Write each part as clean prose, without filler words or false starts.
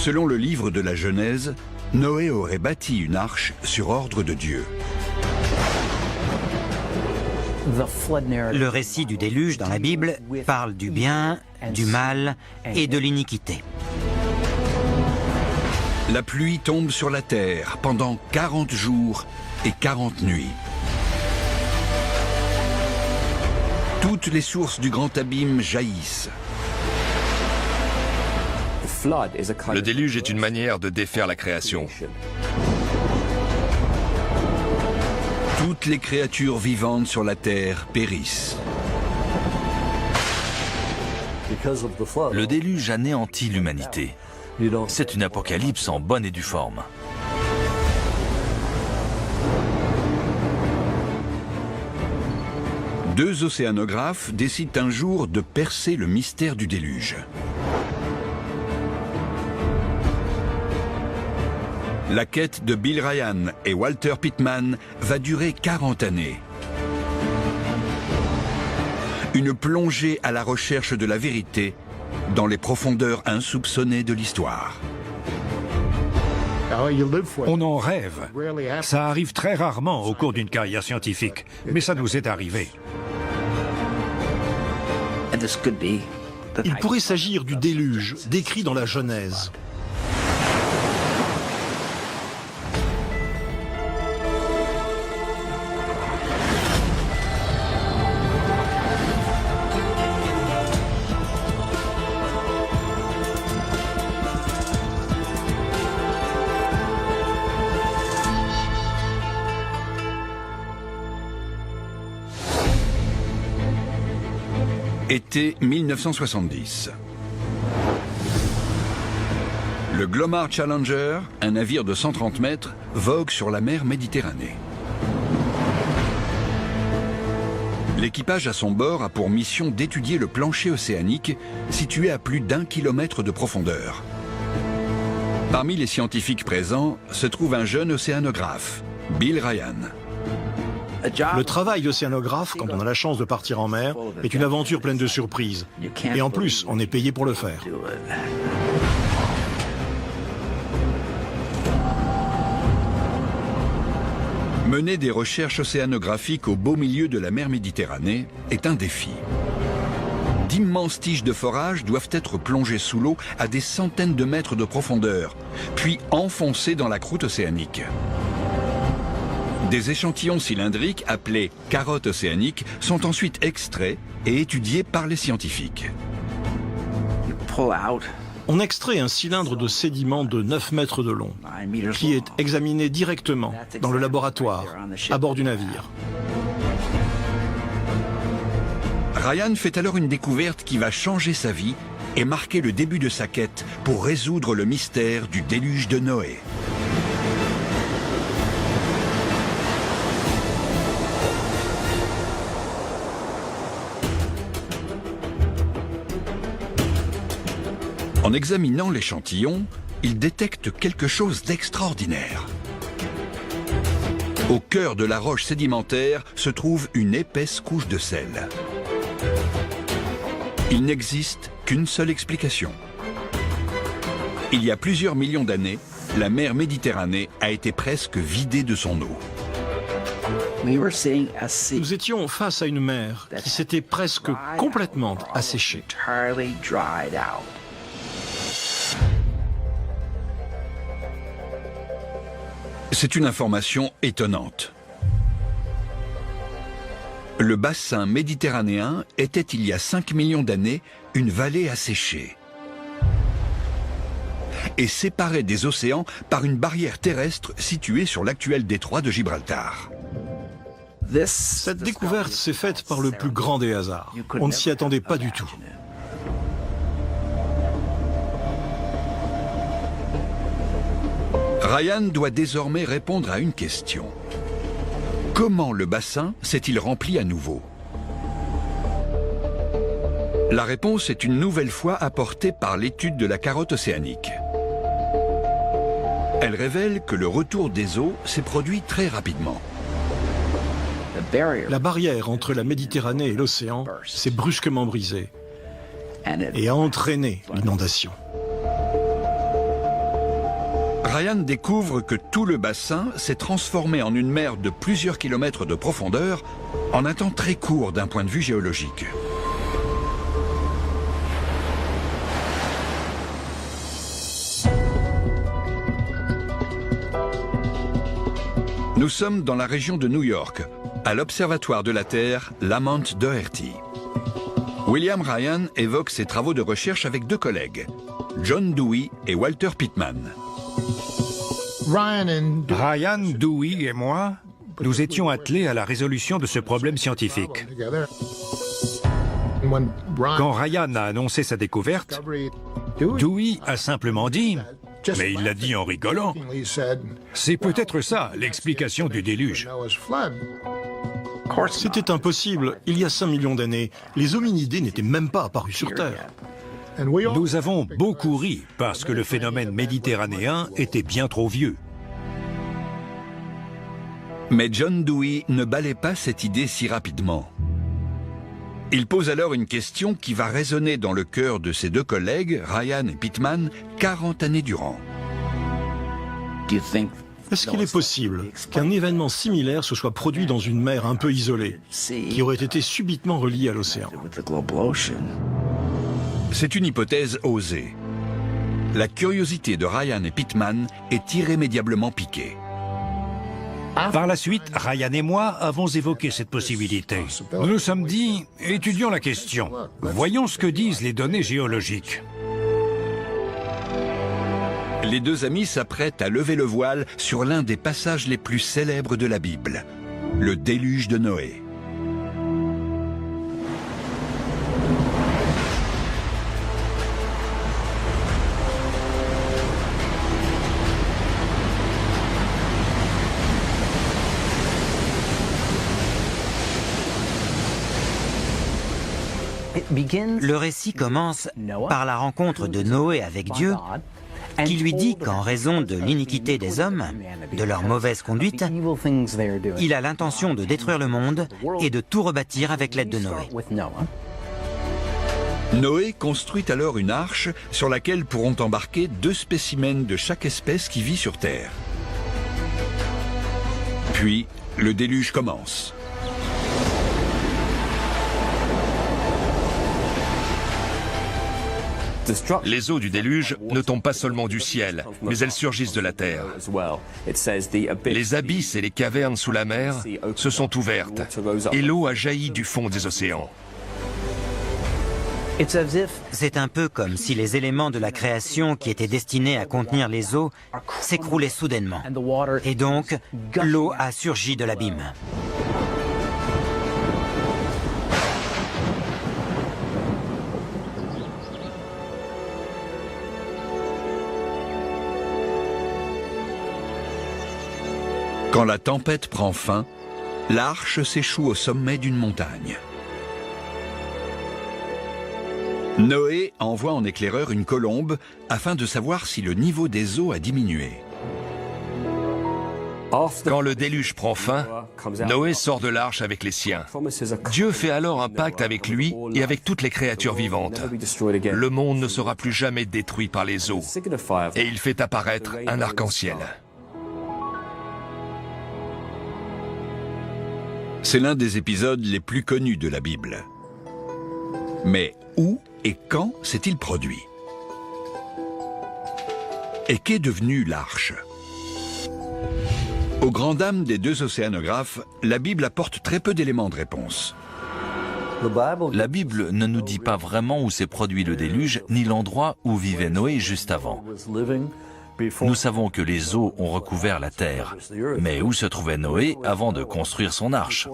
Selon le livre de la Genèse, Noé aurait bâti une arche sur ordre de Dieu. Le récit du déluge dans la Bible parle du bien, du mal et de l'iniquité. La pluie tombe sur la terre pendant 40 jours et 40 nuits. Toutes les sources du grand abîme jaillissent. Le déluge est une manière de défaire la création. Toutes les créatures vivantes sur la terre périssent. Le déluge anéantit l'humanité. C'est une apocalypse en bonne et due forme. Deux océanographes décident un jour de percer le mystère du déluge. La quête de Bill Ryan et Walter Pitman va durer 40 années. Une plongée à la recherche de la vérité dans les profondeurs insoupçonnées de l'histoire. On en rêve. Ça arrive très rarement au cours d'une carrière scientifique, mais ça nous est arrivé. Il pourrait s'agir du déluge décrit dans la Genèse. Été 1970. Le Glomar Challenger, un navire de 130 mètres, vogue sur la mer Méditerranée. L'équipage à son bord a pour mission d'étudier le plancher océanique situé à plus d'1 kilomètre de profondeur. Parmi les scientifiques présents se trouve un jeune océanographe, Bill Ryan. Le travail d'océanographe, quand on a la chance de partir en mer, est une aventure pleine de surprises. Et en plus, on est payé pour le faire. Mener des recherches océanographiques au beau milieu de la mer Méditerranée est un défi. D'immenses tiges de forage doivent être plongées sous l'eau à des centaines de mètres de profondeur, puis enfoncées dans la croûte océanique. Des échantillons cylindriques, appelés carottes océaniques, sont ensuite extraits et étudiés par les scientifiques. On extrait un cylindre de sédiment de 9 mètres de long, qui est examiné directement dans le laboratoire, à bord du navire. Ryan fait alors une découverte qui va changer sa vie et marquer le début de sa quête pour résoudre le mystère du déluge de Noé. En examinant l'échantillon, il détecte quelque chose d'extraordinaire. Au cœur de la roche sédimentaire se trouve une épaisse couche de sel. Il n'existe qu'une seule explication. Il y a plusieurs millions d'années, la mer Méditerranée a été presque vidée de son eau. Nous étions face à une mer qui s'était presque complètement asséchée. C'est une information étonnante. Le bassin méditerranéen était il y a 5 millions d'années une vallée asséchée et séparée des océans par une barrière terrestre située sur l'actuel détroit de Gibraltar. Cette découverte s'est faite par le plus grand des hasards. On ne s'y attendait pas du tout. Ryan doit désormais répondre à une question. Comment le bassin s'est-il rempli à nouveau? La réponse est une nouvelle fois apportée par l'étude de la carotte océanique. Elle révèle que le retour des eaux s'est produit très rapidement. La barrière entre la Méditerranée et l'océan s'est brusquement brisée et a entraîné l'inondation. Ryan découvre que tout le bassin s'est transformé en une mer de plusieurs kilomètres de profondeur en un temps très court d'un point de vue géologique. Nous sommes dans la région de New York, à l'Observatoire de la Terre Lamont Doherty. William Ryan évoque ses travaux de recherche avec deux collègues, John Dewey et Walter Pittman. Ryan, Dewey et moi, nous étions attelés à la résolution de ce problème scientifique. Quand Ryan a annoncé sa découverte, Dewey a simplement dit, mais il l'a dit en rigolant, c'est peut-être ça l'explication du déluge. C'était impossible. Il y a 5 millions d'années, les hominidés n'étaient même pas apparus sur Terre. Nous avons beaucoup ri parce que le phénomène méditerranéen était bien trop vieux. Mais John Dewey ne balaie pas cette idée si rapidement. Il pose alors une question qui va résonner dans le cœur de ses deux collègues, Ryan et Pittman, 40 années durant. Est-ce qu'il est possible qu'un événement similaire se soit produit dans une mer un peu isolée, qui aurait été subitement reliée à l'océan? C'est une hypothèse osée. La curiosité de Ryan et Pittman est irrémédiablement piquée. Par la suite, Ryan et moi avons évoqué cette possibilité. Nous nous sommes dit, étudions la question. Voyons ce que disent les données géologiques. Les deux amis s'apprêtent à lever le voile sur l'un des passages les plus célèbres de la Bible, le déluge de Noé. Le récit commence par la rencontre de Noé avec Dieu, qui lui dit qu'en raison de l'iniquité des hommes, de leur mauvaise conduite, il a l'intention de détruire le monde et de tout rebâtir avec l'aide de Noé. Noé construit alors une arche sur laquelle pourront embarquer 2 spécimens de chaque espèce qui vit sur Terre. Puis, le déluge commence. Les eaux du déluge ne tombent pas seulement du ciel, mais elles surgissent de la terre. Les abysses et les cavernes sous la mer se sont ouvertes et l'eau a jailli du fond des océans. C'est un peu comme si les éléments de la création qui étaient destinés à contenir les eaux s'écroulaient soudainement. Et donc, l'eau a surgi de l'abîme. Quand la tempête prend fin, l'arche s'échoue au sommet d'une montagne. Noé envoie en éclaireur une colombe afin de savoir si le niveau des eaux a diminué. Quand le déluge prend fin, Noé sort de l'arche avec les siens. Dieu fait alors un pacte avec lui et avec toutes les créatures vivantes. Le monde ne sera plus jamais détruit par les eaux. Et il fait apparaître un arc-en-ciel. C'est l'un des épisodes les plus connus de la Bible. Mais où et quand s'est-il produit? Et qu'est devenue l'arche? Aux grandes dames des deux océanographes, la Bible apporte très peu d'éléments de réponse. La Bible ne nous dit pas vraiment où s'est produit le déluge, ni l'endroit où vivait Noé juste avant. Nous savons que les eaux ont recouvert la terre, mais où se trouvait Noé avant de construire son arche?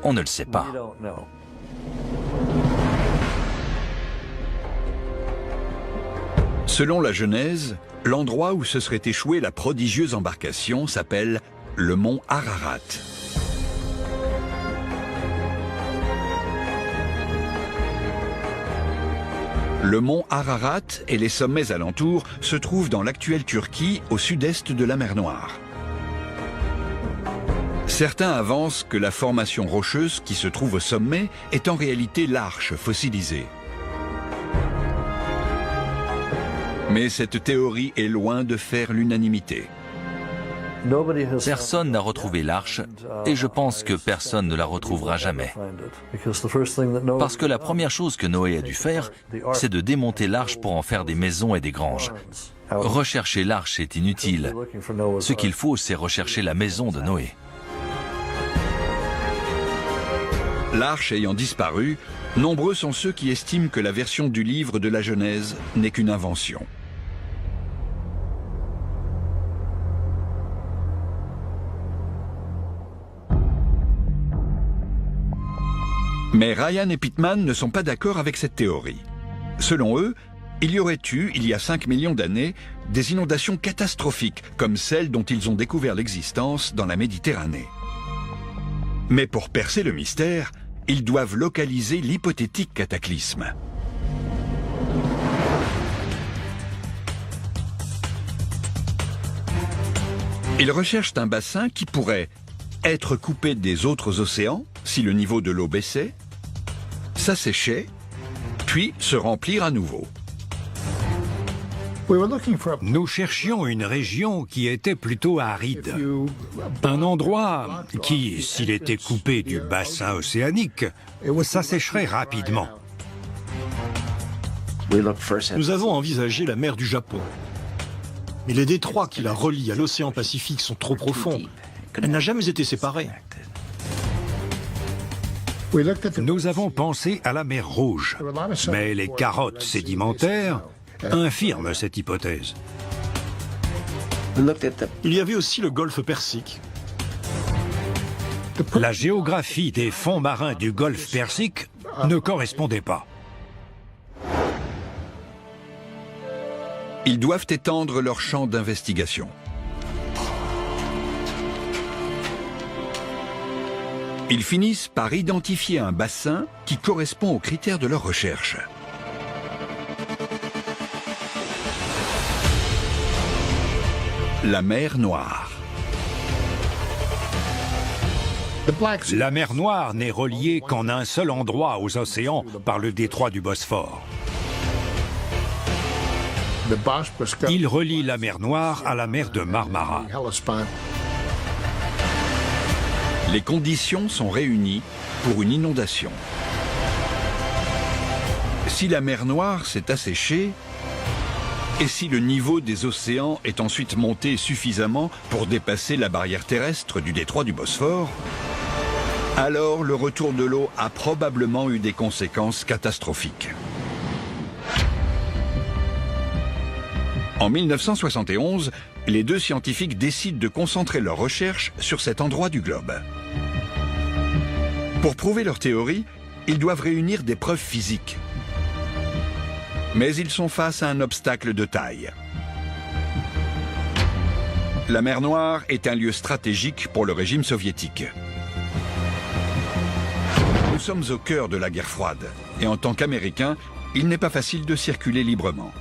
On ne le sait pas. Selon la Genèse, l'endroit où se serait échouée la prodigieuse embarcation s'appelle le mont Ararat. Le mont Ararat et les sommets alentours se trouvent dans l'actuelle Turquie, au sud-est de la mer Noire. Certains avancent que la formation rocheuse qui se trouve au sommet est en réalité l'arche fossilisée. Mais cette théorie est loin de faire l'unanimité. Personne n'a retrouvé l'arche et je pense que personne ne la retrouvera jamais. Parce que la première chose que Noé a dû faire, c'est de démonter l'arche pour en faire des maisons et des granges. Rechercher l'arche est inutile. Ce qu'il faut, c'est rechercher la maison de Noé. L'arche ayant disparu, nombreux sont ceux qui estiment que la version du livre de la Genèse n'est qu'une invention. Mais Ryan et Pittman ne sont pas d'accord avec cette théorie. Selon eux, il y aurait eu, il y a 5 millions d'années, des inondations catastrophiques, comme celles dont ils ont découvert l'existence dans la Méditerranée. Mais pour percer le mystère, ils doivent localiser l'hypothétique cataclysme. Ils recherchent un bassin qui pourrait être coupé des autres océans si le niveau de l'eau baissait, s'asséchait, puis se remplir à nouveau. Nous cherchions une région qui était plutôt aride. Un endroit qui, s'il était coupé du bassin océanique, s'assécherait rapidement. Nous avons envisagé la mer du Japon. Mais les détroits qui la relient à l'océan Pacifique sont trop profonds. Elle n'a jamais été séparée. Nous avons pensé à la mer Rouge, mais les carottes sédimentaires infirment cette hypothèse. Il y avait aussi le golfe Persique. La géographie des fonds marins du golfe Persique ne correspondait pas. Ils doivent étendre leur champ d'investigation. Ils finissent par identifier un bassin qui correspond aux critères de leur recherche. La mer Noire. La mer Noire n'est reliée qu'en un seul endroit aux océans par le détroit du Bosphore. Il relie la mer Noire à la mer de Marmara. Les conditions sont réunies pour une inondation. Si la mer Noire s'est asséchée, et si le niveau des océans est ensuite monté suffisamment pour dépasser la barrière terrestre du détroit du Bosphore, alors le retour de l'eau a probablement eu des conséquences catastrophiques. En 1971, les deux scientifiques décident de concentrer leurs recherches sur cet endroit du globe. Pour prouver leur théorie, ils doivent réunir des preuves physiques. Mais ils sont face à un obstacle de taille. La mer Noire est un lieu stratégique pour le régime soviétique. Nous sommes au cœur de la guerre froide, et en tant qu'Américains, il n'est pas facile de circuler librement.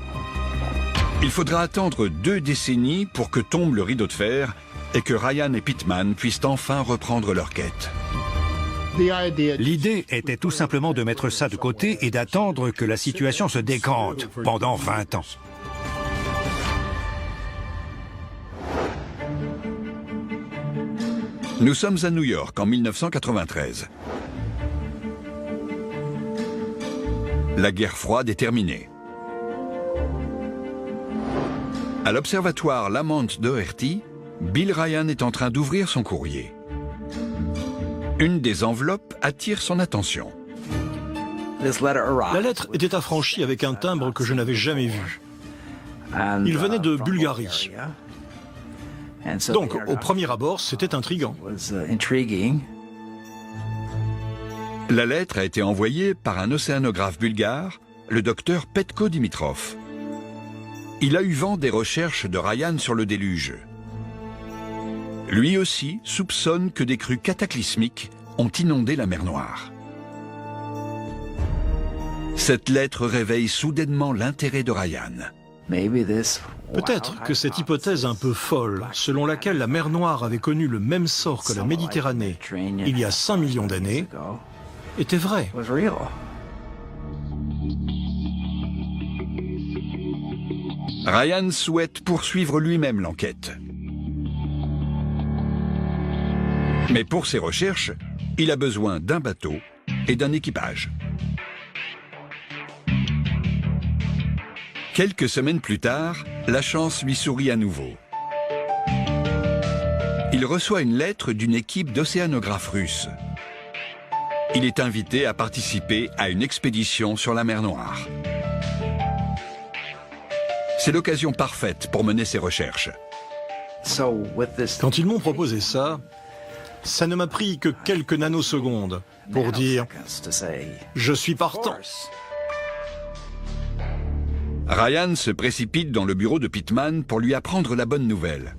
Il faudra attendre 2 décennies pour que tombe le rideau de fer et que Ryan et Pittman puissent enfin reprendre leur quête. L'idée était tout simplement de mettre ça de côté et d'attendre que la situation se décante pendant 20 ans. Nous sommes à New York en 1993. La guerre froide est terminée. À l'observatoire Lamont Doherty, Bill Ryan est en train d'ouvrir son courrier. Une des enveloppes attire son attention. La lettre était affranchie avec un timbre que je n'avais jamais vu. Il venait de Bulgarie. Donc, au premier abord, c'était intriguant. La lettre a été envoyée par un océanographe bulgare, le docteur Petko Dimitrov. Il a eu vent des recherches de Ryan sur le déluge. Lui aussi soupçonne que des crues cataclysmiques ont inondé la mer Noire. Cette lettre réveille soudainement l'intérêt de Ryan. Peut-être que cette hypothèse un peu folle, selon laquelle la mer Noire avait connu le même sort que la Méditerranée il y a 5 millions d'années, était vraie. Ryan souhaite poursuivre lui-même l'enquête. Mais pour ses recherches, il a besoin d'un bateau et d'un équipage. Quelques semaines plus tard, la chance lui sourit à nouveau. Il reçoit une lettre d'une équipe d'océanographes russes. Il est invité à participer à une expédition sur la mer Noire. C'est l'occasion parfaite pour mener ses recherches. Quand ils m'ont proposé ça, ça ne m'a pris que quelques nanosecondes pour dire « je suis partant ». Ryan se précipite dans le bureau de Pittman pour lui apprendre la bonne nouvelle.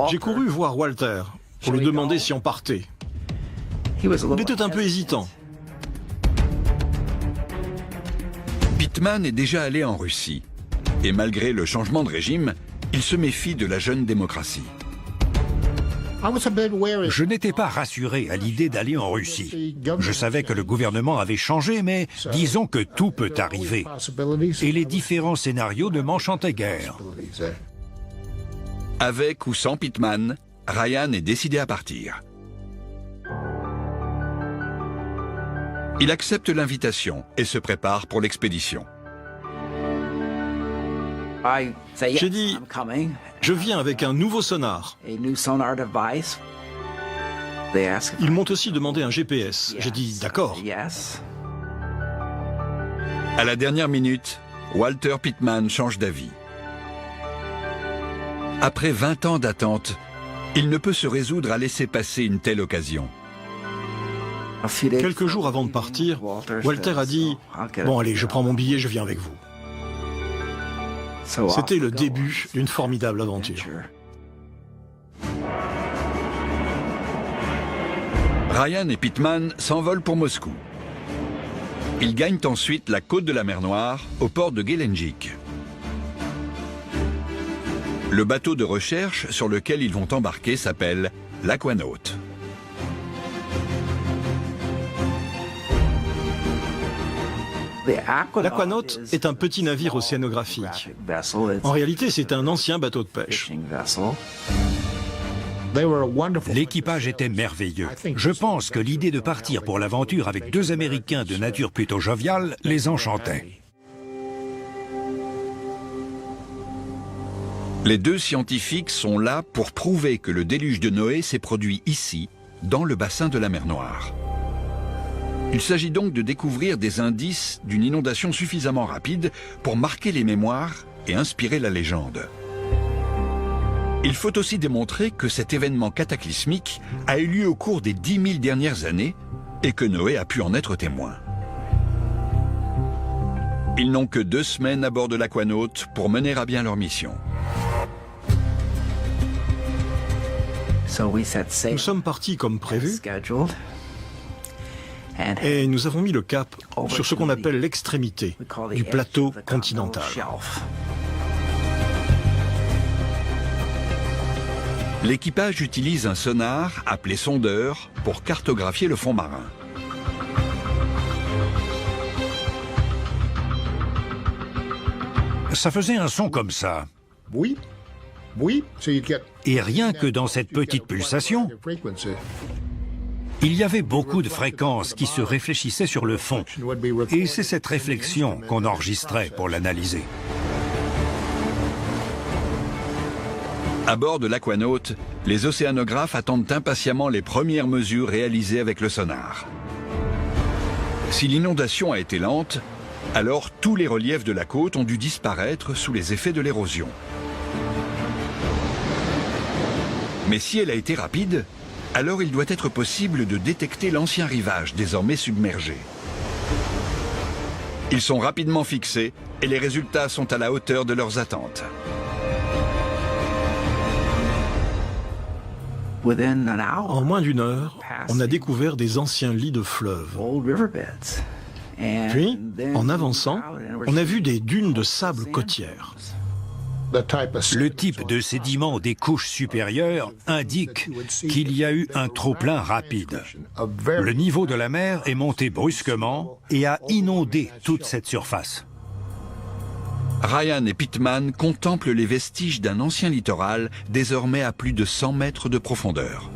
J'ai couru voir Walter pour lui demander si on partait. Il était un peu hésitant. Pittman est déjà allé en Russie. Et malgré le changement de régime, il se méfie de la jeune démocratie. Je n'étais pas rassuré à l'idée d'aller en Russie. Je savais que le gouvernement avait changé, mais disons que tout peut arriver. Et les différents scénarios ne m'enchantaient guère. Avec ou sans Pittman, Ryan est décidé à partir. Il accepte l'invitation et se prépare pour l'expédition. J'ai dit « je viens avec un nouveau sonar ». Ils m'ont aussi demandé un GPS. J'ai dit « d'accord ». À la dernière minute, Walter Pittman change d'avis. Après 20 ans d'attente, il ne peut se résoudre à laisser passer une telle occasion. Quelques jours avant de partir, Walter a dit « bon allez, je prends mon billet, je viens avec vous ». C'était le début d'une formidable aventure. Ryan et Pittman s'envolent pour Moscou. Ils gagnent ensuite la côte de la mer Noire au port de Gelendzhik. Le bateau de recherche sur lequel ils vont embarquer s'appelle l'Aquanaut. L'Aquanaut est un petit navire océanographique. En réalité, c'est un ancien bateau de pêche. L'équipage était merveilleux. Je pense que l'idée de partir pour l'aventure avec deux Américains de nature plutôt joviale les enchantait. Les deux scientifiques sont là pour prouver que le déluge de Noé s'est produit ici, dans le bassin de la mer Noire. Il s'agit donc de découvrir des indices d'une inondation suffisamment rapide pour marquer les mémoires et inspirer la légende. Il faut aussi démontrer que cet événement cataclysmique a eu lieu au cours des 10 000 dernières années et que Noé a pu en être témoin. Ils n'ont que 2 semaines à bord de l'Aquanaut pour mener à bien leur mission. Nous sommes partis comme prévu et nous avons mis le cap sur ce qu'on appelle l'extrémité du plateau continental. L'équipage utilise un sonar appelé sondeur pour cartographier le fond marin. Ça faisait un son comme ça. Oui. Et rien que dans cette petite pulsation, il y avait beaucoup de fréquences qui se réfléchissaient sur le fond. Et c'est cette réflexion qu'on enregistrait pour l'analyser. À bord de l'Aquanaut, les océanographes attendent impatiemment les premières mesures réalisées avec le sonar. Si l'inondation a été lente, alors tous les reliefs de la côte ont dû disparaître sous les effets de l'érosion. Mais si elle a été rapide, alors il doit être possible de détecter l'ancien rivage désormais submergé. Ils sont rapidement fixés et les résultats sont à la hauteur de leurs attentes. En moins d'une heure, on a découvert des anciens lits de fleuves. Puis, en avançant, on a vu des dunes de sable côtières. Le type de sédiments des couches supérieures indique qu'il y a eu un trop-plein rapide. Le niveau de la mer est monté brusquement et a inondé toute cette surface. Ryan et Pittman contemplent les vestiges d'un ancien littoral désormais à plus de 100 mètres de profondeur.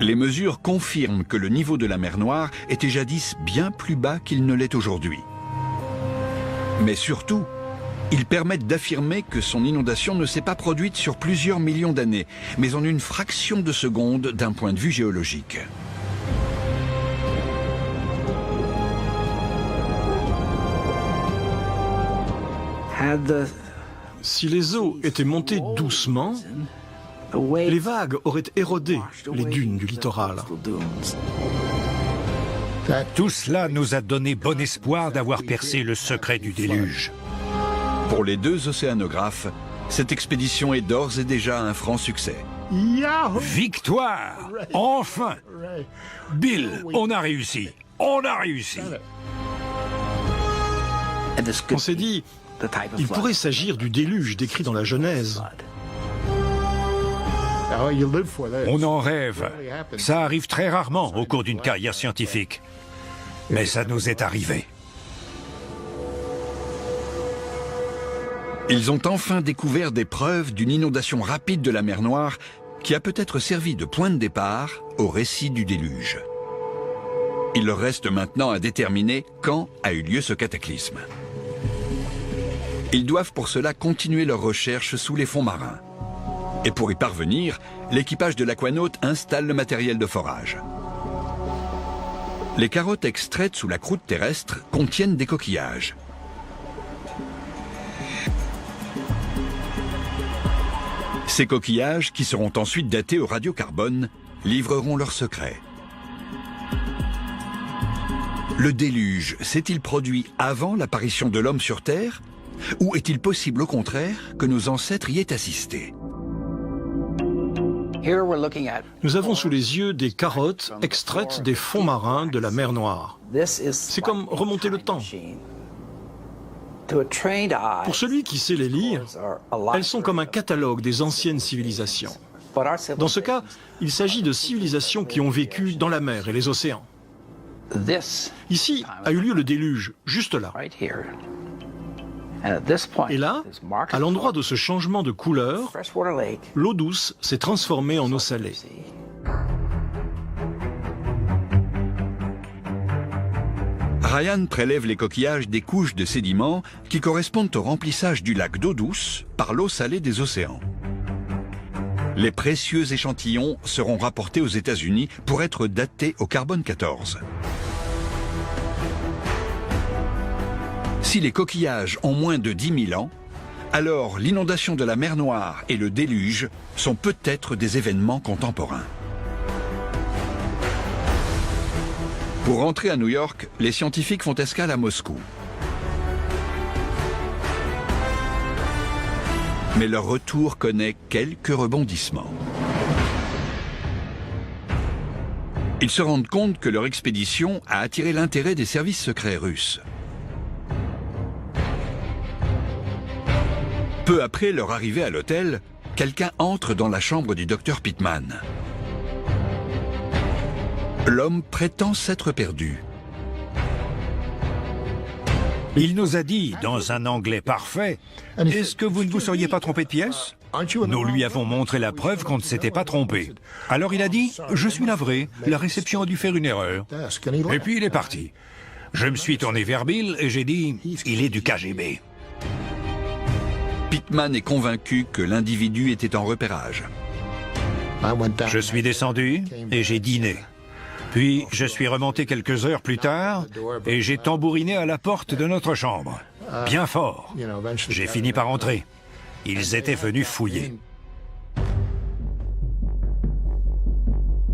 Les mesures confirment que le niveau de la mer Noire était jadis bien plus bas qu'il ne l'est aujourd'hui. Mais surtout, ils permettent d'affirmer que son inondation ne s'est pas produite sur plusieurs millions d'années, mais en une fraction de seconde d'un point de vue géologique. Si les eaux étaient montées doucement, les vagues auraient érodé les dunes du littoral. Tout cela nous a donné bon espoir d'avoir percé le secret du déluge. Pour les deux océanographes, cette expédition est d'ores et déjà un franc succès. Victoire! Enfin! Bill, on a réussi! On a réussi! On s'est dit, il pourrait s'agir du déluge décrit dans la Genèse. On en rêve. Ça arrive très rarement au cours d'une carrière scientifique. Mais ça nous est arrivé. Ils ont enfin découvert des preuves d'une inondation rapide de la mer Noire qui a peut-être servi de point de départ au récit du déluge. Il leur reste maintenant à déterminer quand a eu lieu ce cataclysme. Ils doivent pour cela continuer leurs recherches sous les fonds marins. Et pour y parvenir, l'équipage de l'Aquanaut installe le matériel de forage. Les carottes extraites sous la croûte terrestre contiennent des coquillages. Ces coquillages, qui seront ensuite datés au radiocarbone, livreront leurs secrets. Le déluge s'est-il produit avant l'apparition de l'homme sur Terre, ou est-il possible au contraire que nos ancêtres y aient assisté ? Nous avons sous les yeux des carottes extraites des fonds marins de la mer Noire. C'est comme remonter le temps. Pour celui qui sait les lire, elles sont comme un catalogue des anciennes civilisations. Dans ce cas, il s'agit de civilisations qui ont vécu dans la mer et les océans. Ici a eu lieu le déluge, juste là. Et là, à l'endroit de ce changement de couleur, l'eau douce s'est transformée en eau salée. Ryan prélève les coquillages des couches de sédiments qui correspondent au remplissage du lac d'eau douce par l'eau salée des océans. Les précieux échantillons seront rapportés aux États-Unis pour être datés au carbone 14. Si les coquillages ont moins de 10 000 ans, alors l'inondation de la mer Noire et le déluge sont peut-être des événements contemporains. Pour rentrer à New York, les scientifiques font escale à Moscou. Mais leur retour connaît quelques rebondissements. Ils se rendent compte que leur expédition a attiré l'intérêt des services secrets russes. Peu après leur arrivée à l'hôtel, quelqu'un entre dans la chambre du docteur Pittman. L'homme prétend s'être perdu. Il nous a dit, dans un anglais parfait, « Est-ce que vous ne vous seriez pas trompé de pièce ?» Nous lui avons montré la preuve qu'on ne s'était pas trompé. Alors il a dit, « Je suis navré, la réception a dû faire une erreur. » Et puis il est parti. Je me suis tourné vers Bill et j'ai dit, « Il est du KGB. » Pittman est convaincu que l'individu était en repérage. Je suis descendu et j'ai dîné. Puis je suis remonté quelques heures plus tard et j'ai tambouriné à la porte de notre chambre. Bien fort. J'ai fini par entrer. Ils étaient venus fouiller.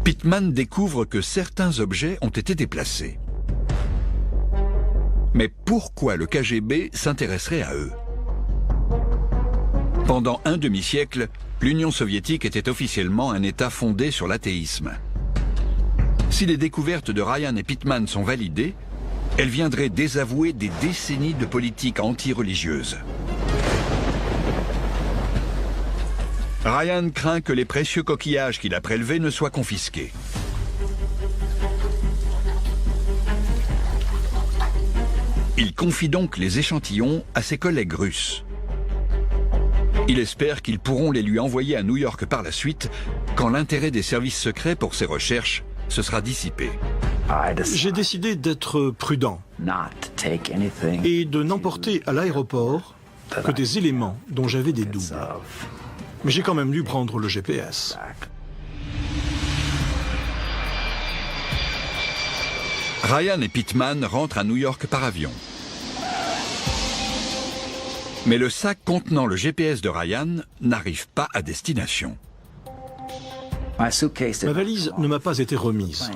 Pittman découvre que certains objets ont été déplacés. Mais pourquoi le KGB s'intéresserait à eux ? Pendant un demi-siècle, l'Union soviétique était officiellement un État fondé sur l'athéisme. Si les découvertes de Ryan et Pittman sont validées, elles viendraient désavouer des décennies de politique anti-religieuse. Ryan craint que les précieux coquillages qu'il a prélevés ne soient confisqués. Il confie donc les échantillons à ses collègues russes. Il espère qu'ils pourront les lui envoyer à New York par la suite, quand l'intérêt des services secrets pour ses recherches se sera dissipé. J'ai décidé d'être prudent et de n'emporter à l'aéroport que des éléments dont j'avais des doubles. Mais j'ai quand même dû prendre le GPS. Ryan et Pittman rentrent à New York par avion. Mais le sac contenant le GPS de Ryan n'arrive pas à destination. Ma valise ne m'a pas été remise.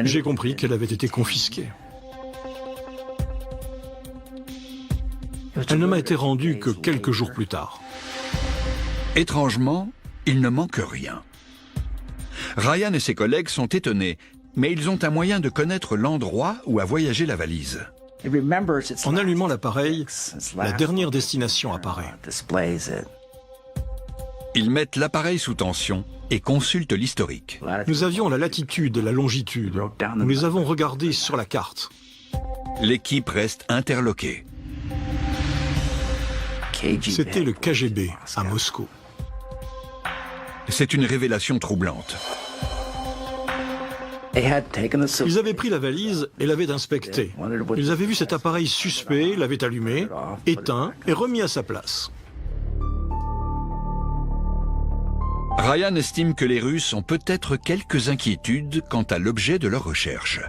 J'ai compris qu'elle avait été confisquée. Elle ne m'a été rendue que quelques jours plus tard. Étrangement, il ne manque rien. Ryan et ses collègues sont étonnés, mais ils ont un moyen de connaître l'endroit où a voyagé la valise. En allumant l'appareil, la dernière destination apparaît. Ils mettent l'appareil sous tension et consultent l'historique. Nous avions la latitude et la longitude. Nous les avons regardés sur la carte. L'équipe reste interloquée. C'était le KGB à Moscou. C'est une révélation troublante. Ils avaient pris la valise et l'avaient inspectée. Ils avaient vu cet appareil suspect, l'avaient allumé, éteint et remis à sa place. Ryan estime que les Russes ont peut-être quelques inquiétudes quant à l'objet de leur recherche.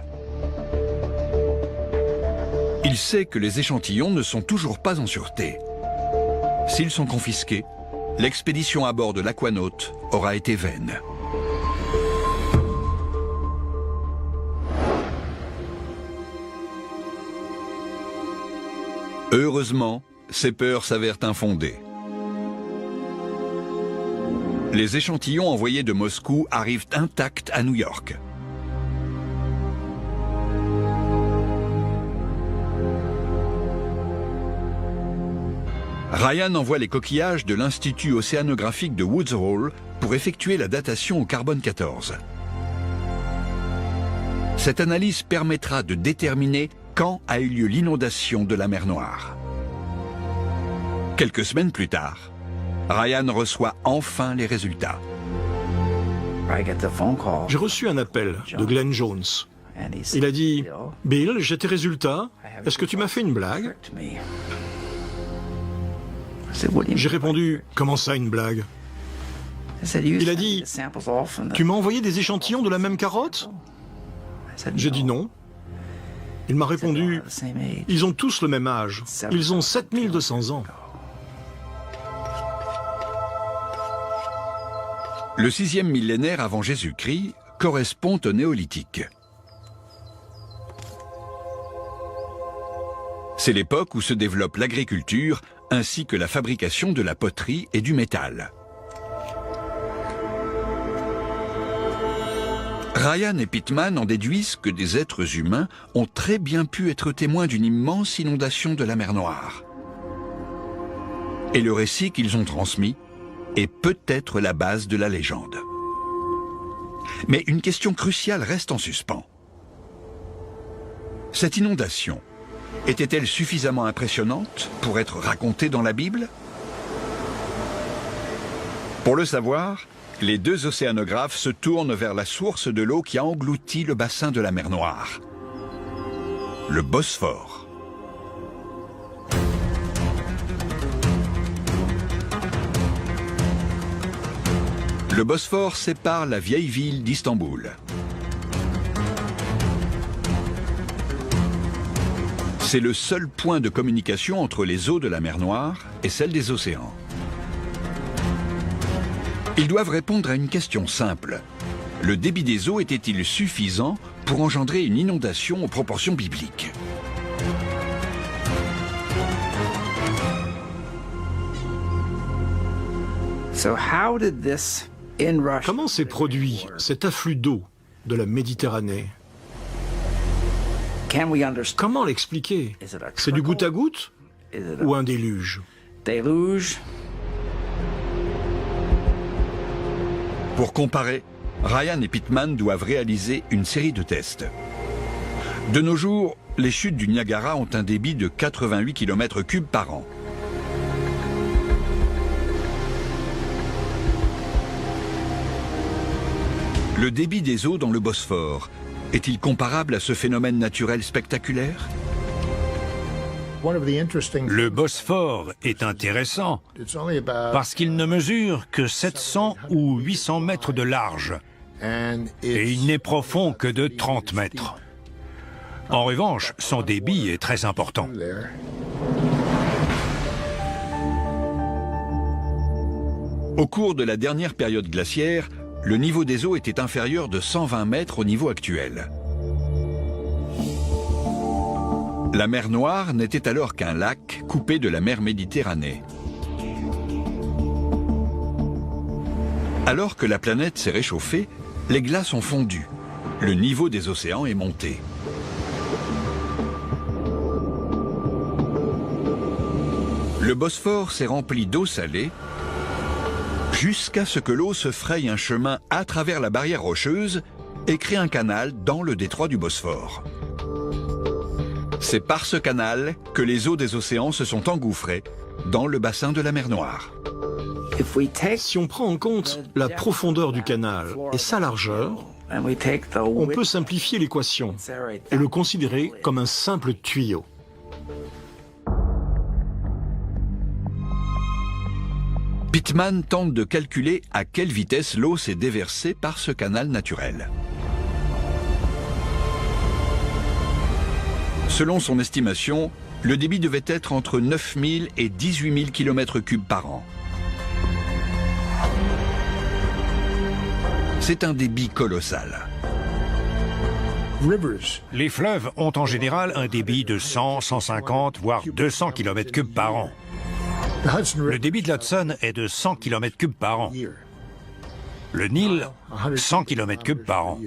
Il sait que les échantillons ne sont toujours pas en sûreté. S'ils sont confisqués, l'expédition à bord de l'Aquanaut aura été vaine. Heureusement, ces peurs s'avèrent infondées. Les échantillons envoyés de Moscou arrivent intacts à New York. Ryan envoie les coquillages de l'Institut océanographique de Woods Hole pour effectuer la datation au carbone 14. Cette analyse permettra de déterminer quand a eu lieu l'inondation de la mer Noire. Quelques semaines plus tard, Ryan reçoit enfin les résultats. J'ai reçu un appel de Glenn Jones. Il a dit « Bill, j'ai tes résultats. Est-ce que tu m'as fait une blague ?» J'ai répondu « Comment ça, une blague ?» Il a dit « Tu m'as envoyé des échantillons de la même carotte ?» J'ai dit non. Il m'a répondu « Ils ont tous le même âge. Ils ont 7200 ans. » Le 6e millénaire avant Jésus-Christ correspond au néolithique. C'est l'époque où se développe l'agriculture ainsi que la fabrication de la poterie et du métal. Ryan et Pittman en déduisent que des êtres humains ont très bien pu être témoins d'une immense inondation de la mer Noire. Et le récit qu'ils ont transmis est peut-être la base de la légende. Mais une question cruciale reste en suspens. Cette inondation était-elle suffisamment impressionnante pour être racontée dans la Bible? Pour le savoir, les deux océanographes se tournent vers la source de l'eau qui a englouti le bassin de la mer Noire, le Bosphore. Le Bosphore sépare la vieille ville d'Istanbul. C'est le seul point de communication entre les eaux de la mer Noire et celles des océans. Ils doivent répondre à une question simple. Le débit des eaux était-il suffisant pour engendrer une inondation aux proportions bibliques? Comment s'est produit cet afflux d'eau de la Méditerranée? Comment l'expliquer? C'est du goutte à goutte ou un déluge? Pour comparer, Ryan et Pittman doivent réaliser une série de tests. De nos jours, les chutes du Niagara ont un débit de 88 km3 par an. Le débit des eaux dans le Bosphore est-il comparable à ce phénomène naturel spectaculaire? Le Bosphore est intéressant parce qu'il ne mesure que 700 ou 800 mètres de large et il n'est profond que de 30 mètres. En revanche, son débit est très important. Au cours de la dernière période glaciaire, le niveau des eaux était inférieur de 120 mètres au niveau actuel. La mer Noire n'était alors qu'un lac coupé de la mer Méditerranée. Alors que la planète s'est réchauffée, les glaces ont fondu. Le niveau des océans est monté. Le Bosphore s'est rempli d'eau salée jusqu'à ce que l'eau se fraye un chemin à travers la barrière rocheuse et crée un canal dans le détroit du Bosphore. C'est par ce canal que les eaux des océans se sont engouffrées dans le bassin de la mer Noire. Si on prend en compte la profondeur du canal et sa largeur, on peut simplifier l'équation et le considérer comme un simple tuyau. Pittman tente de calculer à quelle vitesse l'eau s'est déversée par ce canal naturel. Selon son estimation, le débit devait être entre 9000 et 18 000 km3 par an. C'est un débit colossal. Les fleuves ont en général un débit de 100, 150, voire 200 km3 par an. Le débit de l'Hudson est de 100 km3 par an. Le Nil, 100 km3 par an.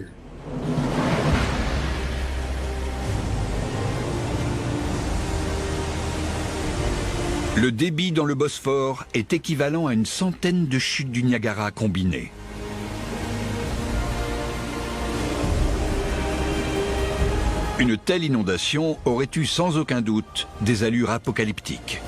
Le débit dans le Bosphore est équivalent à une centaine de chutes du Niagara combinées. Une telle inondation aurait eu sans aucun doute des allures apocalyptiques.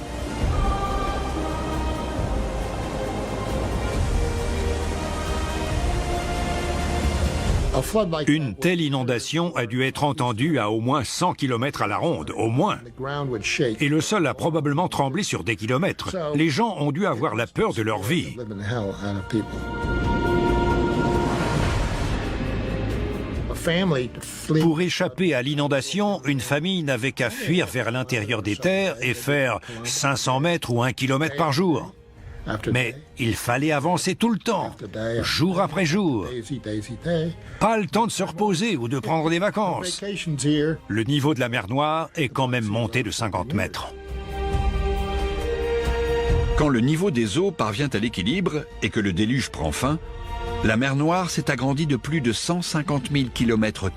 Une telle inondation a dû être entendue à au moins 100 km à la ronde, au moins. Et le sol a probablement tremblé sur des kilomètres. Les gens ont dû avoir la peur de leur vie. Pour échapper à l'inondation, une famille n'avait qu'à fuir vers l'intérieur des terres et faire 500 mètres ou 1 kilomètre par jour. Mais il fallait avancer tout le temps, jour après jour. Pas le temps de se reposer ou de prendre des vacances. Le niveau de la mer Noire est quand même monté de 50 mètres. Quand le niveau des eaux parvient à l'équilibre et que le déluge prend fin, la mer Noire s'est agrandie de plus de 150 000 km².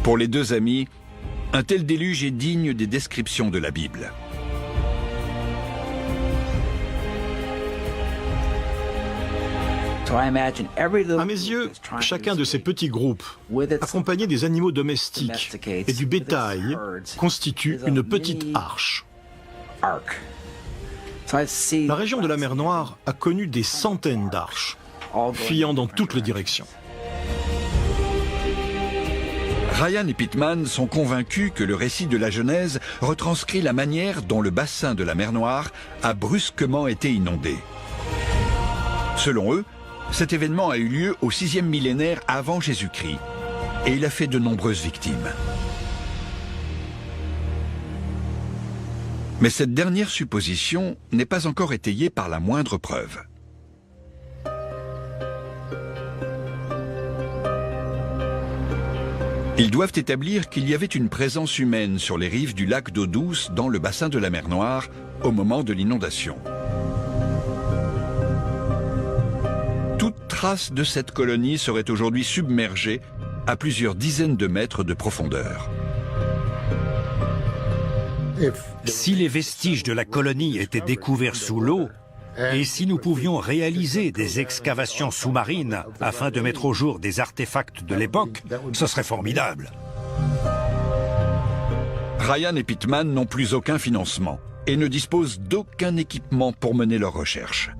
Pour les deux amis, un tel déluge est digne des descriptions de la Bible. À mes yeux, chacun de ces petits groupes, accompagnés des animaux domestiques et du bétail, constitue une petite arche. La région de la mer Noire a connu des centaines d'arches, fuyant dans toutes les directions. Ryan et Pittman sont convaincus que le récit de la Genèse retranscrit la manière dont le bassin de la mer Noire a brusquement été inondé. Selon eux, cet événement a eu lieu au 6e millénaire avant Jésus-Christ et il a fait de nombreuses victimes. Mais cette dernière supposition n'est pas encore étayée par la moindre preuve. Ils doivent établir qu'il y avait une présence humaine sur les rives du lac d'eau douce dans le bassin de la mer Noire au moment de l'inondation. Toute trace de cette colonie serait aujourd'hui submergée à plusieurs dizaines de mètres de profondeur. Si les vestiges de la colonie étaient découverts sous l'eau, Et si nous pouvions réaliser des excavations sous-marines afin de mettre au jour des artefacts de l'époque, ce serait formidable. Ryan et Pittman n'ont plus aucun financement et ne disposent d'aucun équipement pour mener leurs recherches.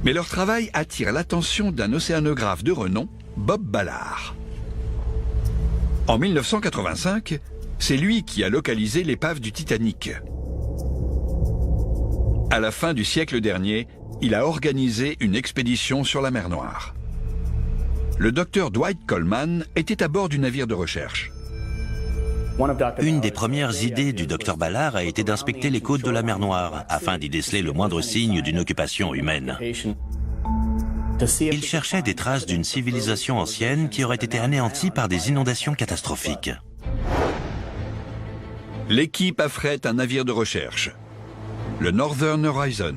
Mais leur travail attire l'attention d'un océanographe de renom, Bob Ballard. En 1985, c'est lui qui a localisé l'épave du Titanic. À la fin du siècle dernier, il a organisé une expédition sur la mer Noire. Le docteur Dwight Coleman était à bord du navire de recherche. Une des premières idées du docteur Ballard a été d'inspecter les côtes de la mer Noire, afin d'y déceler le moindre signe d'une occupation humaine. Il cherchait des traces d'une civilisation ancienne qui aurait été anéantie par des inondations catastrophiques. L'équipe affrète un navire de recherche, le Northern Horizon.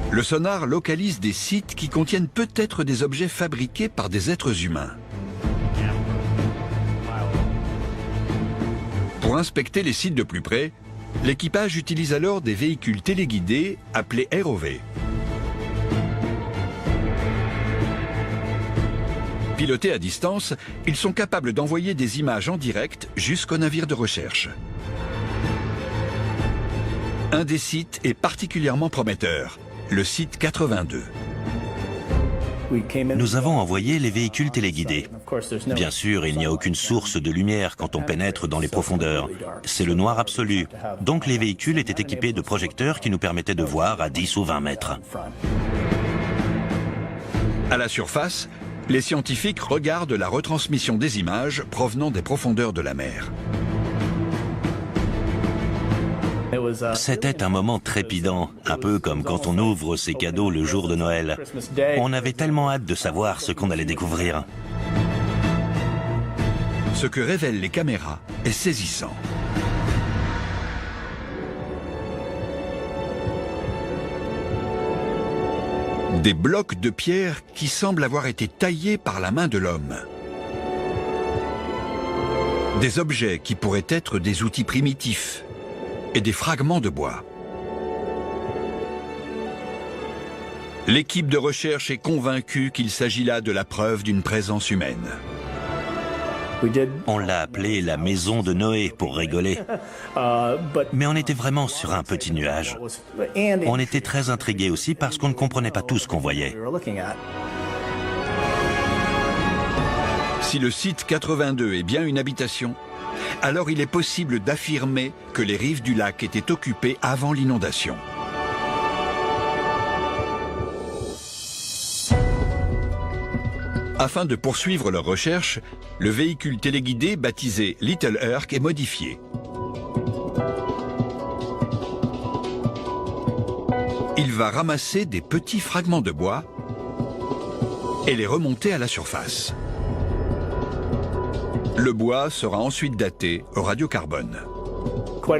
Le sonar localise des sites qui contiennent peut-être des objets fabriqués par des êtres humains. Pour inspecter les sites de plus près, l'équipage utilise alors des véhicules téléguidés appelés ROV. Pilotés à distance, ils sont capables d'envoyer des images en direct jusqu'au navire de recherche. Un des sites est particulièrement prometteur, le site 82. Nous avons envoyé les véhicules téléguidés. Bien sûr, il n'y a aucune source de lumière quand on pénètre dans les profondeurs. C'est le noir absolu. Donc les véhicules étaient équipés de projecteurs qui nous permettaient de voir à 10 ou 20 mètres. À la surface, les scientifiques regardent la retransmission des images provenant des profondeurs de la mer. C'était un moment trépidant, un peu comme quand on ouvre ses cadeaux le jour de Noël. On avait tellement hâte de savoir ce qu'on allait découvrir. Ce que révèlent les caméras est saisissant. Des blocs de pierre qui semblent avoir été taillés par la main de l'homme. Des objets qui pourraient être des outils primitifs et des fragments de bois. L'équipe de recherche est convaincue qu'il s'agit là de la preuve d'une présence humaine. On l'a appelée la maison de Noé pour rigoler. Mais on était vraiment sur un petit nuage. On était très intrigués aussi parce qu'on ne comprenait pas tout ce qu'on voyait. Si le site 82 est bien une habitation, alors il est possible d'affirmer que les rives du lac étaient occupées avant l'inondation. Afin de poursuivre leurs recherches, le véhicule téléguidé baptisé Little Herc est modifié. Il va ramasser des petits fragments de bois et les remonter à la surface. Le bois sera ensuite daté au radiocarbone.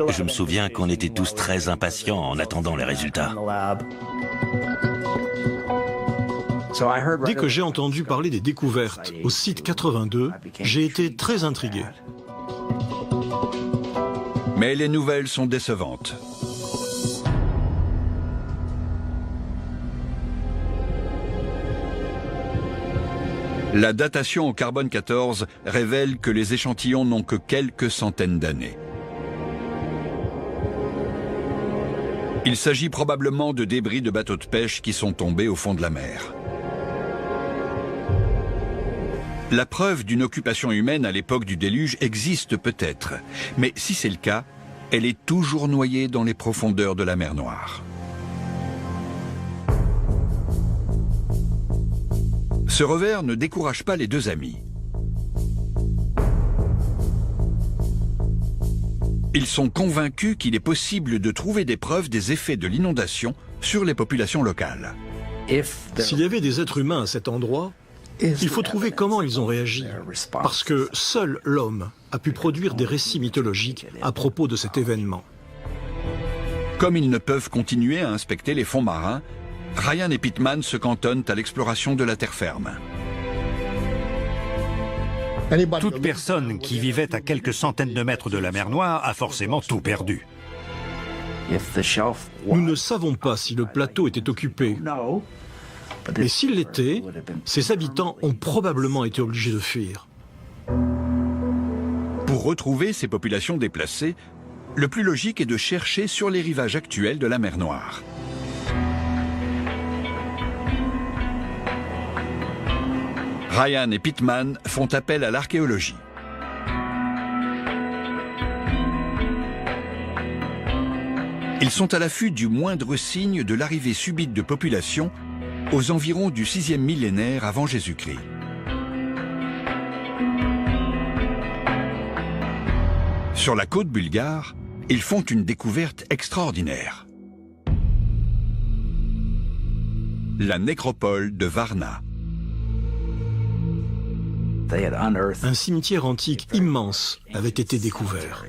Je me souviens qu'on était tous très impatients en attendant les résultats. Dès que j'ai entendu parler des découvertes au site 82, j'ai été très intrigué. Mais les nouvelles sont décevantes. La datation au carbone 14 révèle que les échantillons n'ont que quelques centaines d'années. Il s'agit probablement de débris de bateaux de pêche qui sont tombés au fond de la mer. La preuve d'une occupation humaine à l'époque du déluge existe peut-être, mais si c'est le cas, elle est toujours noyée dans les profondeurs de la mer Noire. Ce revers ne décourage pas les deux amis. Ils sont convaincus qu'il est possible de trouver des preuves des effets de l'inondation sur les populations locales. S'il y avait des êtres humains à cet endroit, il faut trouver comment ils ont réagi, parce que seul l'homme a pu produire des récits mythologiques à propos de cet événement. Comme ils ne peuvent continuer à inspecter les fonds marins, Ryan et Pittman se cantonnent à l'exploration de la terre ferme. Toute personne qui vivait à quelques centaines de mètres de la mer Noire a forcément tout perdu. Nous ne savons pas si le plateau était occupé. Mais s'il l'était, ses habitants ont probablement été obligés de fuir. Pour retrouver ces populations déplacées, le plus logique est de chercher sur les rivages actuels de la mer Noire. Ryan et Pittman font appel à l'archéologie. Ils sont à l'affût du moindre signe de l'arrivée subite de population aux environs du 6e millénaire avant Jésus-Christ. Sur la côte bulgare, ils font une découverte extraordinaire. La nécropole de Varna. Un cimetière antique immense avait été découvert.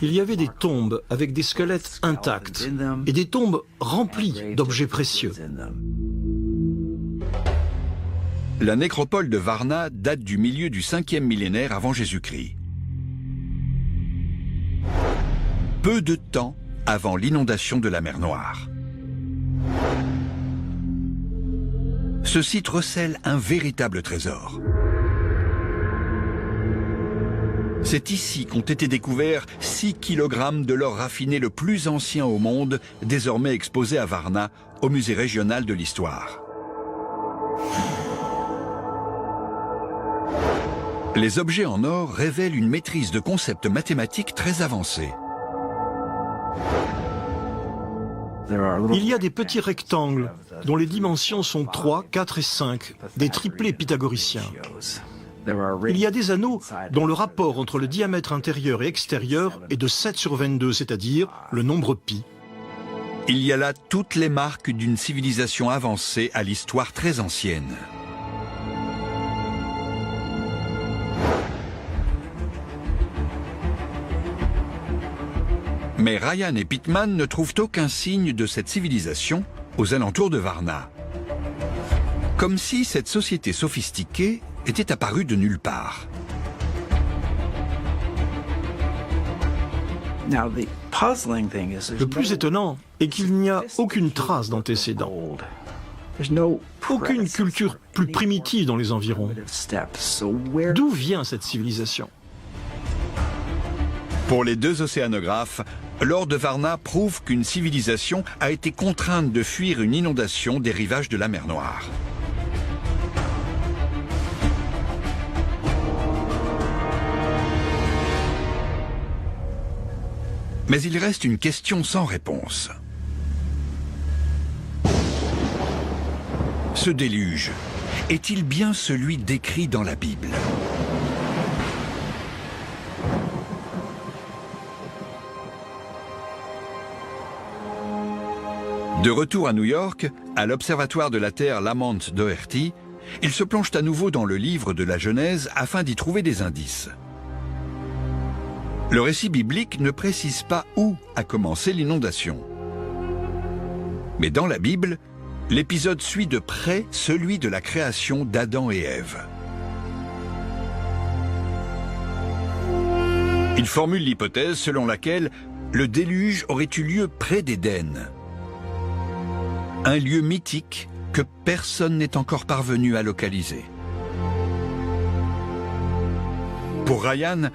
Il y avait des tombes avec des squelettes intacts et des tombes remplies d'objets précieux. La nécropole de Varna date du milieu du 5e millénaire avant Jésus-Christ. Peu de temps avant l'inondation de la mer Noire. Ce site recèle un véritable trésor. C'est ici qu'ont été découverts 6 kg de l'or raffiné le plus ancien au monde, désormais exposé à Varna, au musée régional de l'histoire. Les objets en or révèlent une maîtrise de concepts mathématiques très avancée. Il y a des petits rectangles dont les dimensions sont 3, 4 et 5, des triplés pythagoriciens. Il y a des anneaux dont le rapport entre le diamètre intérieur et extérieur est de 7/22, c'est-à-dire le nombre pi. Il y a là toutes les marques d'une civilisation avancée à l'histoire très ancienne. Mais Ryan et Pittman ne trouvent aucun signe de cette civilisation aux alentours de Varna. Comme si cette société sophistiquée était apparue de nulle part. Le plus étonnant est qu'il n'y a aucune trace d'antécédents. Aucune culture plus primitive dans les environs. D'où vient cette civilisation ? Pour les deux océanographes, l'or de Varna prouve qu'une civilisation a été contrainte de fuir une inondation des rivages de la mer Noire. Mais il reste une question sans réponse. Ce déluge est-il bien celui décrit dans la Bible ? De retour à New York, à l'Observatoire de la Terre Lamont Doherty, ils se plongent à nouveau dans le livre de la Genèse afin d'y trouver des indices. Le récit biblique ne précise pas où a commencé l'inondation. Mais dans la Bible, l'épisode suit de près celui de la création d'Adam et Ève. Il formule l'hypothèse selon laquelle le déluge aurait eu lieu près d'Éden. Un lieu mythique que personne n'est encore parvenu à localiser. Pour Ryan,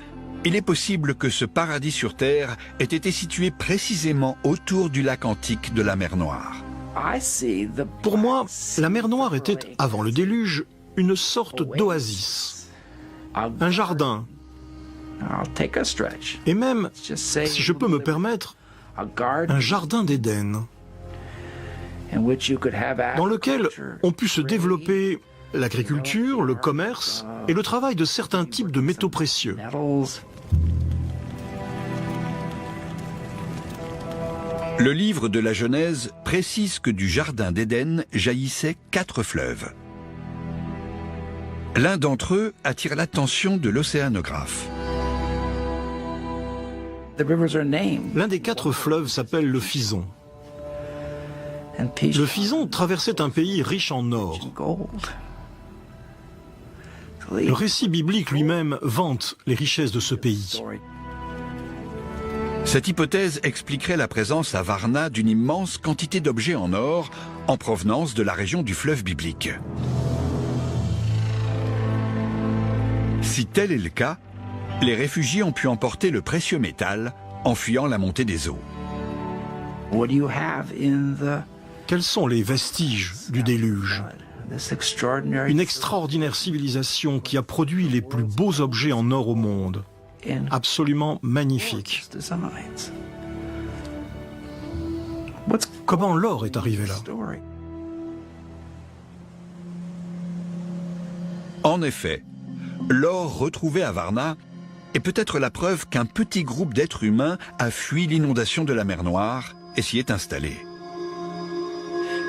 il est possible que ce paradis sur Terre ait été situé précisément autour du lac antique de la mer Noire. Pour moi, la mer Noire était, avant le déluge, une sorte d'oasis. Un jardin. Et même, si je peux me permettre, un jardin d'Éden, dans lequel on put se développer l'agriculture, le commerce et le travail de certains types de métaux précieux. Le livre de la Genèse précise que du jardin d'Éden jaillissaient 4 fleuves. L'un d'entre eux attire l'attention de l'océanographe. L'un des 4 fleuves s'appelle le Fison. Le Fison traversait un pays riche en or. Le récit biblique lui-même vante les richesses de ce pays. Cette hypothèse expliquerait la présence à Varna d'une immense quantité d'objets en or en provenance de la région du fleuve biblique. Si tel est le cas, les réfugiés ont pu emporter le précieux métal en fuyant la montée des eaux. Quels sont les vestiges du déluge? Une extraordinaire civilisation qui a produit les plus beaux objets en or au monde. Absolument magnifiques. Comment l'or est arrivé là? En effet, l'or retrouvé à Varna est peut-être la preuve qu'un petit groupe d'êtres humains a fui l'inondation de la mer Noire et s'y est installé.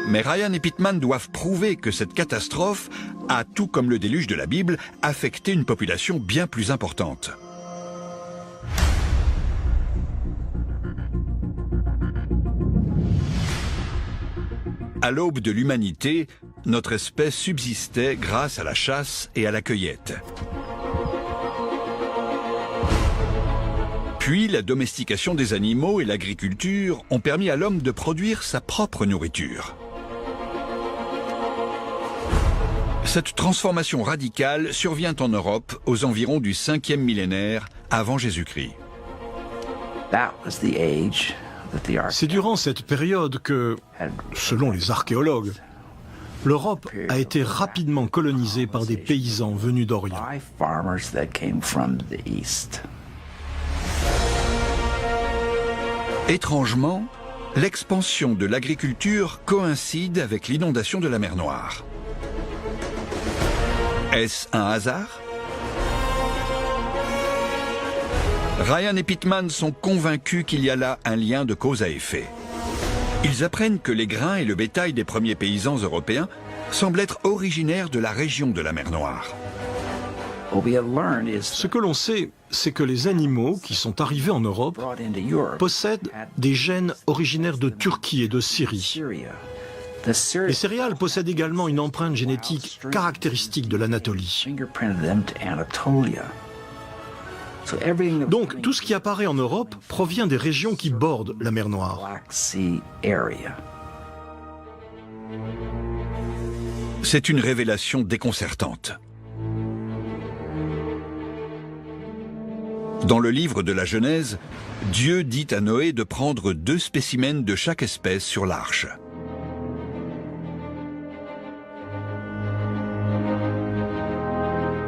Mais Ryan et Pittman doivent prouver que cette catastrophe a, tout comme le déluge de la Bible, affecté une population bien plus importante. À l'aube de l'humanité, notre espèce subsistait grâce à la chasse et à la cueillette. Puis la domestication des animaux et l'agriculture ont permis à l'homme de produire sa propre nourriture. Cette transformation radicale survient en Europe aux environs du 5e millénaire avant Jésus-Christ. C'est durant cette période que, selon les archéologues, l'Europe a été rapidement colonisée par des paysans venus d'Orient. Étrangement, l'expansion de l'agriculture coïncide avec l'inondation de la mer Noire. Est-ce un hasard? Ryan et Pittman sont convaincus qu'il y a là un lien de cause à effet. Ils apprennent que les grains et le bétail des premiers paysans européens semblent être originaires de la région de la mer Noire. Ce que l'on sait, c'est que les animaux qui sont arrivés en Europe possèdent des gènes originaires de Turquie et de Syrie. Les céréales possèdent également une empreinte génétique caractéristique de l'Anatolie. Donc, tout ce qui apparaît en Europe provient des régions qui bordent la mer Noire. C'est une révélation déconcertante. Dans le livre de la Genèse, Dieu dit à Noé de prendre 2 spécimens de chaque espèce sur l'arche.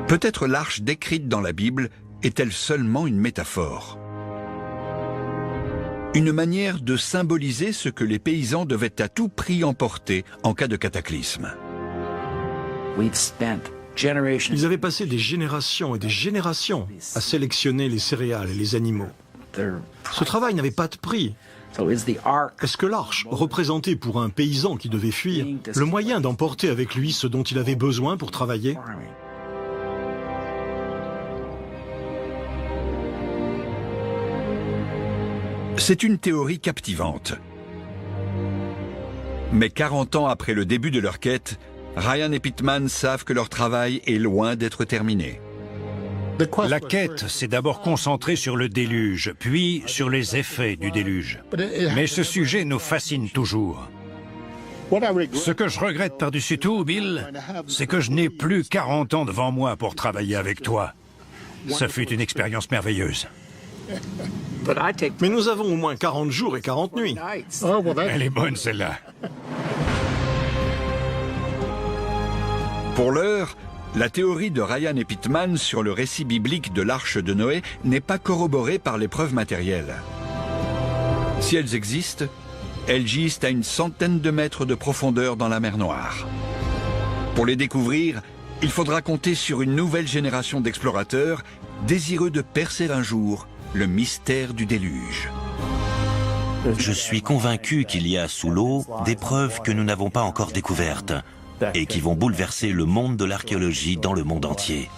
Peut-être l'arche décrite dans la Bible est-elle seulement une métaphore? Une manière de symboliser ce que les paysans devaient à tout prix emporter en cas de cataclysme. Ils avaient passé des générations et des générations à sélectionner les céréales et les animaux. Ce travail n'avait pas de prix. Est-ce que l'arche représentait pour un paysan qui devait fuir le moyen d'emporter avec lui ce dont il avait besoin pour travailler? C'est une théorie captivante. Mais 40 ans après le début de leur quête, Ryan et Pittman savent que leur travail est loin d'être terminé. La quête s'est d'abord concentrée sur le déluge, puis sur les effets du déluge. Mais ce sujet nous fascine toujours. Ce que je regrette par-dessus tout, Bill, c'est que je n'ai plus 40 ans devant moi pour travailler avec toi. Ce fut une expérience merveilleuse. Mais nous avons au moins 40 jours et 40 nuits. Elle est bonne, celle-là. Pour l'heure, la théorie de Ryan et Pittman sur le récit biblique de l'Arche de Noé n'est pas corroborée par les preuves matérielles. Si elles existent, elles gisent à une centaine de mètres de profondeur dans la mer Noire. Pour les découvrir, il faudra compter sur une nouvelle génération d'explorateurs désireux de percer un jour le mystère du déluge. Je suis convaincu qu'il y a sous l'eau des preuves que nous n'avons pas encore découvertes et qui vont bouleverser le monde de l'archéologie dans le monde entier.